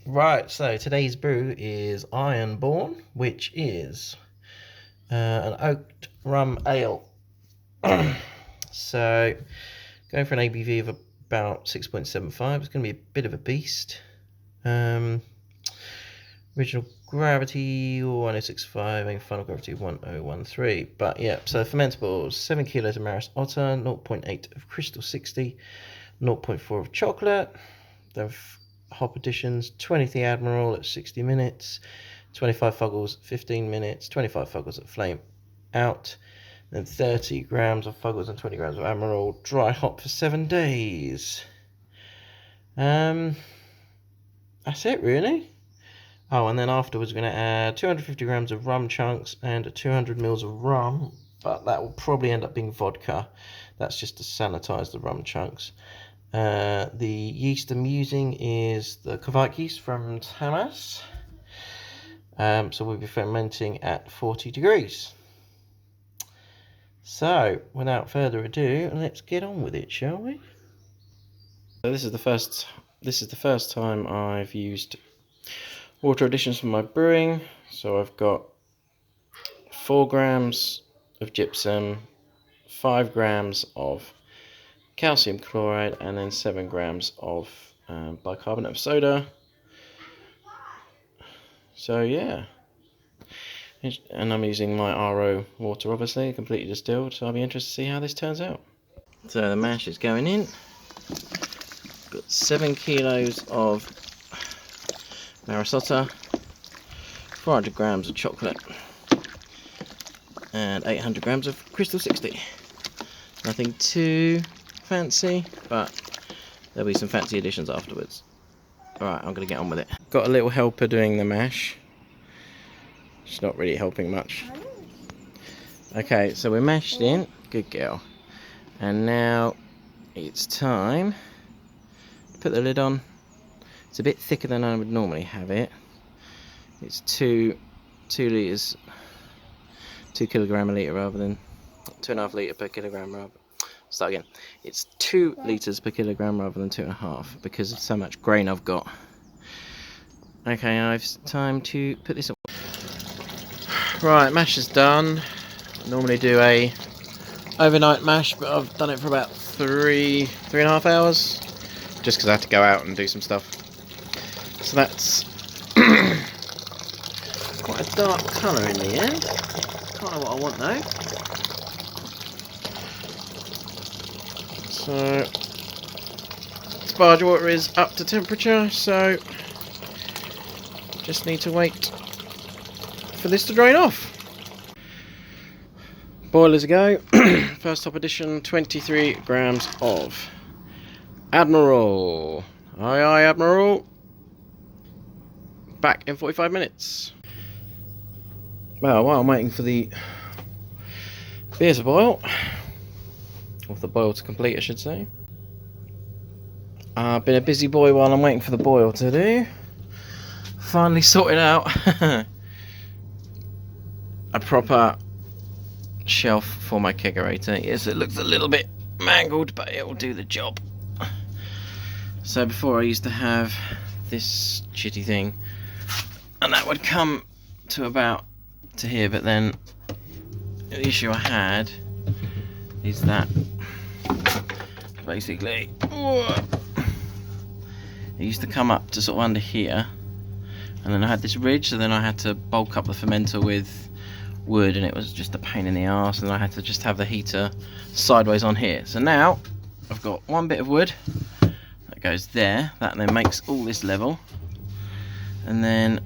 Right, so today's brew is Ironborn, which is an oaked rum ale. So, going for an ABV of about 6.75. It's going to be a bit of a beast. Original gravity 1065 and final gravity 1013. But yeah, so fermentables 7 kilos of Maris Otter, 0.8 of Crystal 60, 0.4 of chocolate. Then hop additions 20 the Admiral at 60 minutes, 25 Fuggles 15 minutes, 25 Fuggles at flame out, then 30 grams of Fuggles and 20 grams of Admiral dry hop for 7 days. That's it really. Oh, and then afterwards we're going to add 250 grams of rum chunks and 200 mils of rum, but that will probably end up being vodka. That's just to sanitize the rum chunks. The yeast I'm using is the Kveik yeast from Tamas. So we'll be fermenting at 40 degrees. So, without further ado, let's get on with it, shall we? So this is the first time I've used water additions for my brewing. So I've got 4 grams of gypsum, 5 grams of calcium chloride, and then 7 grams of bicarbonate of soda. So yeah, and I'm using my RO water, obviously completely distilled, so I'll be interested to see how this turns out. So the mash is going in. Got 7 kilos of Maris Otter, 400 grams of chocolate, and 800 grams of Crystal 60. Nothing too fancy, but there'll be some fancy additions afterwards. Alright, I'm going to get on with it. Got a little helper doing the mash. It's not really helping much. Okay, so we're mashed in. Good girl. And now it's time to put the lid on. It's a bit thicker than I would normally have it. It's 2 litres, 2 kilogram a litre rather than 2.5 litre per kilogram rather. Start again. It's 2 litres per kilogram rather than 2.5 because of so much grain I've got. Okay, now it's time to put this on. Right, mash is done. I normally do a overnight mash, but I've done it for about 3.5 hours, just because I had to go out and do some stuff. So that's quite a dark colour in the end. Kind of what I want though. So sparge water is up to temperature, so just need to wait for this to drain off. Boilers go. First top addition, 23 grams of Admiral. Aye aye Admiral. Back in 45 minutes. Well, while I'm waiting for the beer to boil, or the boil to complete I should say. I've been a busy boy while I'm waiting for the boil to do. Finally sorted out a proper shelf for my kegerator. Yes, it looks a little bit mangled, but it will do the job. So before I used to have this shitty thing, and that would come to about to here, but then the issue I had is that basically it used to come up to sort of under here, and then I had this ridge, so then I had to bulk up the fermenter with wood, and it was just a pain in the arse, and I had to just have the heater sideways on here. So now I've got one bit of wood that goes there, that then makes all this level, and then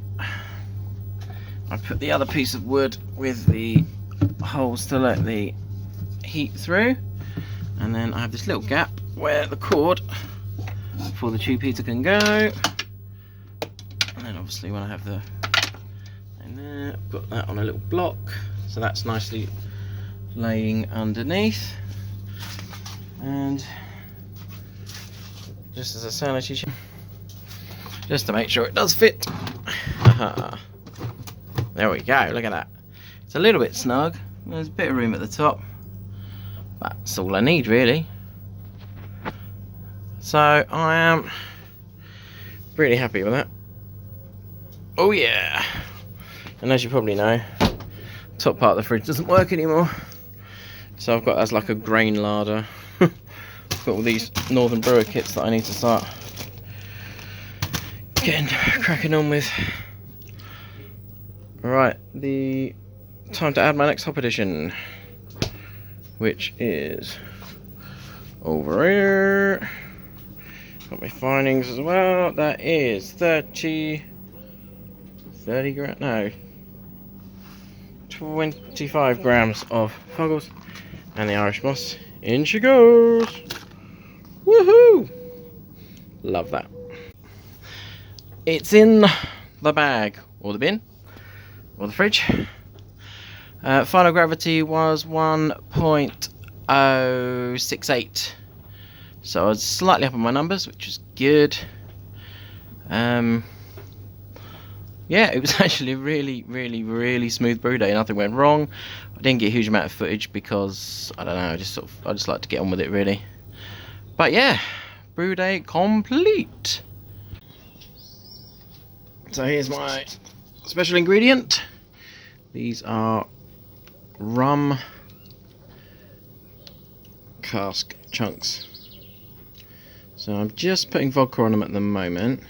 I put the other piece of wood with the holes to let the heat through, and then I have this little gap where the cord for the tube heater can go, and then obviously when I have the there, put that on a little block, so that's nicely laying underneath, and just as a sanity check, just to make sure it does fit. There we go, look at that. It's a little bit snug, there's a bit of room at the top, but that's all I need really. So I am really happy with that. Oh yeah. And as you probably know, top part of the fridge doesn't work anymore. So I've got as like a grain larder. Got all these Northern Brewer kits that I need to start getting cracking on with. Right, the time to add my next hop addition, which is over here. Got my findings as well. That is 30 grams, no, 25 grams of Fuggles, and the Irish moss. In she goes. Woohoo! Love that. It's in the bag, or the bin, or the fridge. Final gravity was 1.068. So I was slightly up on my numbers, which was good. Yeah, it was actually a really smooth brew day. Nothing went wrong. I didn't get a huge amount of footage because I don't know. I just like to get on with it really. But yeah, brew day complete. So here's my special ingredient. These are rum cask chunks. So I'm just putting vodka on them at the moment.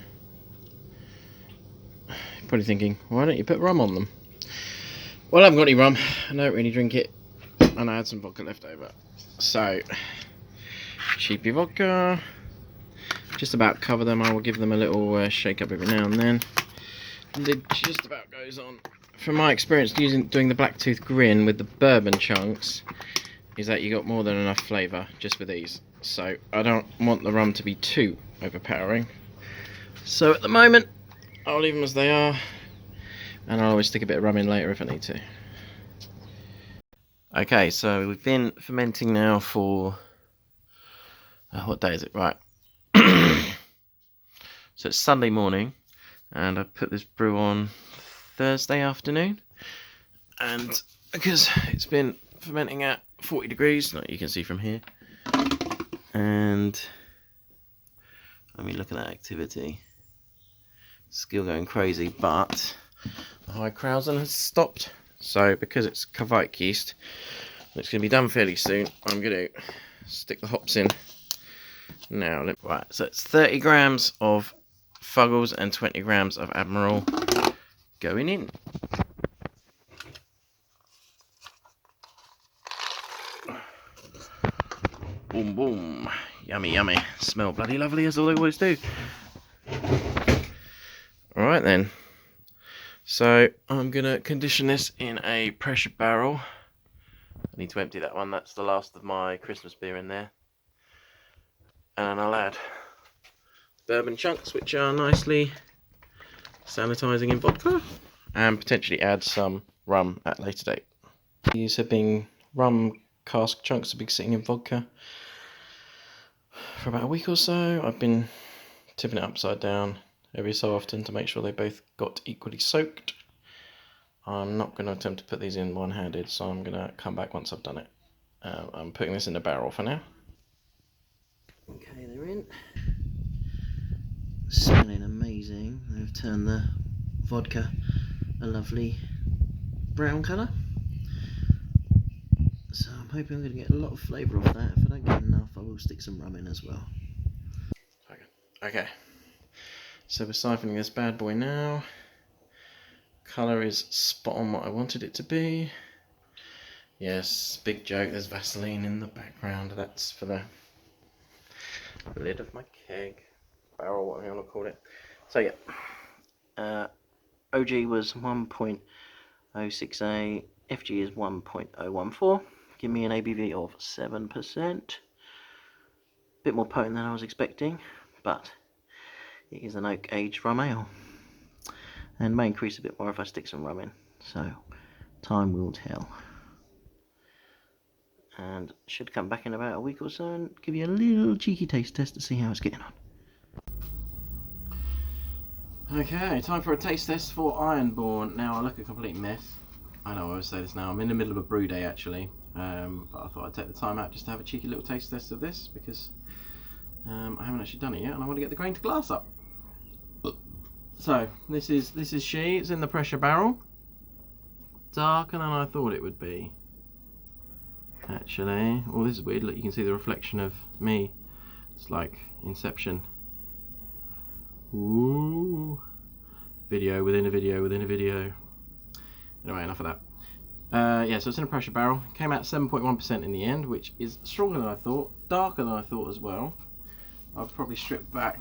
You're probably thinking, why don't you put rum on them? Well, I haven't got any rum. I don't really drink it, and I had some vodka left over. So, cheapy vodka. Just about cover them. I will give them a little shake up every now and then. The lid just about goes on. From my experience doing the Blacktooth Grin with the bourbon chunks, is that you got more than enough flavour just with these. So I don't want the rum to be too overpowering. So at the moment, I'll leave them as they are, and I'll always stick a bit of rum in later if I need to. Okay, so we've been fermenting now for what day is it? Right. So it's Sunday morning, and I put this brew on Thursday afternoon, and because it's been fermenting at 40 degrees, like you can see from here, and I mean, look at that activity. Still going crazy, but the high Krausen has stopped. So because it's Kvike yeast, it's going to be done fairly soon, I'm going to stick the hops in now. Right, so it's 30 grams of Fuggles and 20 grams of Admiral going in. Boom, boom. Yummy, yummy. Smell bloody lovely, as all they always do. Alright then. So I'm going to condition this in a pressure barrel. I need to empty that one. That's the last of my Christmas beer in there. And I'll add bourbon chunks, which are nicely sanitizing in vodka. And potentially add some rum at a later date. These have been rum cask chunks have been sitting in vodka for about a week or so. I've been tipping it upside down every so often to make sure they both got equally soaked. I'm not going to attempt to put these in one-handed, so I'm going to come back once I've done it. I'm putting this in the barrel for now. Okay, they're in. Smelling amazing. They've turned the vodka a lovely brown colour. So I'm hoping I'm going to get a lot of flavour off that. If I don't get enough, I will stick some rum in as well. Okay, so we're siphoning this bad boy now. Colour is spot on what I wanted it to be. Yes, big joke, there's Vaseline in the background. That's for the lid of my keg. Barrel, whatever you want to call it. So yeah, OG was 1.068, FG is 1.014. Give me an ABV of 7%. Bit more potent than I was expecting, but it is an oak aged rum ale, and may increase a bit more if I stick some rum in, so time will tell. And should come back in about a week or so and give you a little cheeky taste test to see how it's getting on. Okay, time for a taste test for Ironborn. Now I look a complete mess. I know I always say this now. I'm in the middle of a brew day actually, but I thought I'd take the time out just to have a cheeky little taste test of this because I haven't actually done it yet, and I want to get the grain to glass up. So this is she. It's in the pressure barrel. Darker than I thought it would be. Actually, oh, this is weird. Look, you can see the reflection of me. It's like Inception. Ooh, video within a video within a video. Anyway, enough of that. Yeah, so it's in a pressure barrel. Came out 7.1% in the end, which is stronger than I thought, darker than I thought as well. I'll probably strip back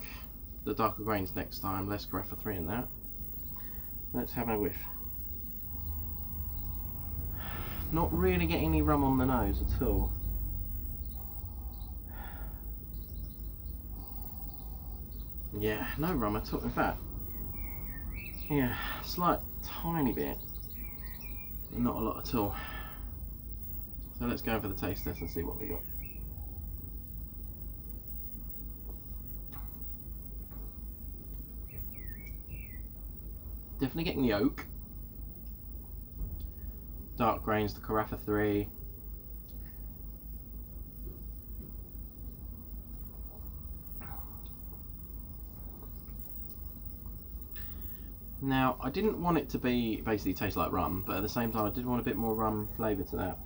the darker grains next time, less Carafa 3 in that. Let's have a whiff. Not really getting any rum on the nose at all. Yeah, no rum at all. In fact, yeah, slight tiny bit, but not a lot at all. So let's go for the taste test and see what we got. Definitely getting the oak. Dark grains, the Carafa 3. Now, I didn't want it to be basically taste like rum, but at the same time I did want a bit more rum flavour to that.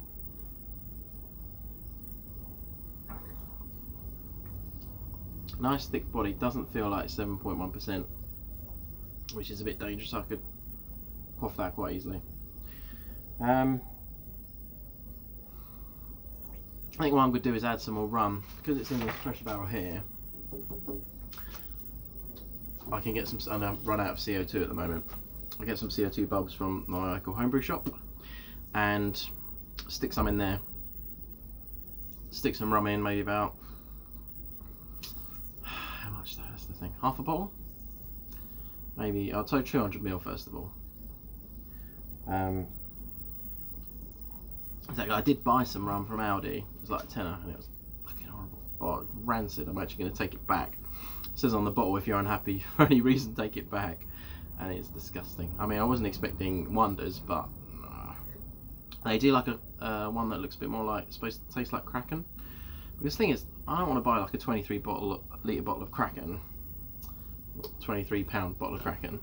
Nice thick body, doesn't feel like 7.1%, which is a bit dangerous. I could quaff that quite easily. I think what I'm going to do is add some more rum, because it's in this pressure barrel here. I can get some, and I've run out of CO2 at the moment. I get some CO2 bulbs from my local homebrew shop and stick some in there. Stick some rum in, maybe about, how much that's the thing, half a bottle? Maybe, I'll try 200ml first of all. Exactly, I did buy some rum from Aldi, it was like a tenner and it was fucking horrible. Oh, rancid. I'm actually going to take it back. It says on the bottle, if you're unhappy for any reason, take it back. And it's disgusting. I mean, I wasn't expecting wonders, but they do like a one that looks a bit more like, it's supposed to taste like Kraken. Because the thing is, I don't want to buy like a 23 litre bottle of Kraken, 23 pound bottle of Kraken,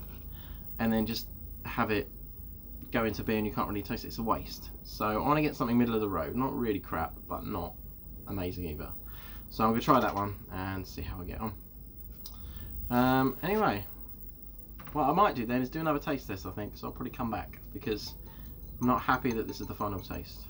and then just have it go into beer and you can't really taste it. It's a waste. So I want to get something middle of the road, not really crap, but not amazing either. So I'm going to try that one and see how I get on. Anyway, what I might do then is do another taste test, I think. So I'll probably come back because I'm not happy that this is the final taste.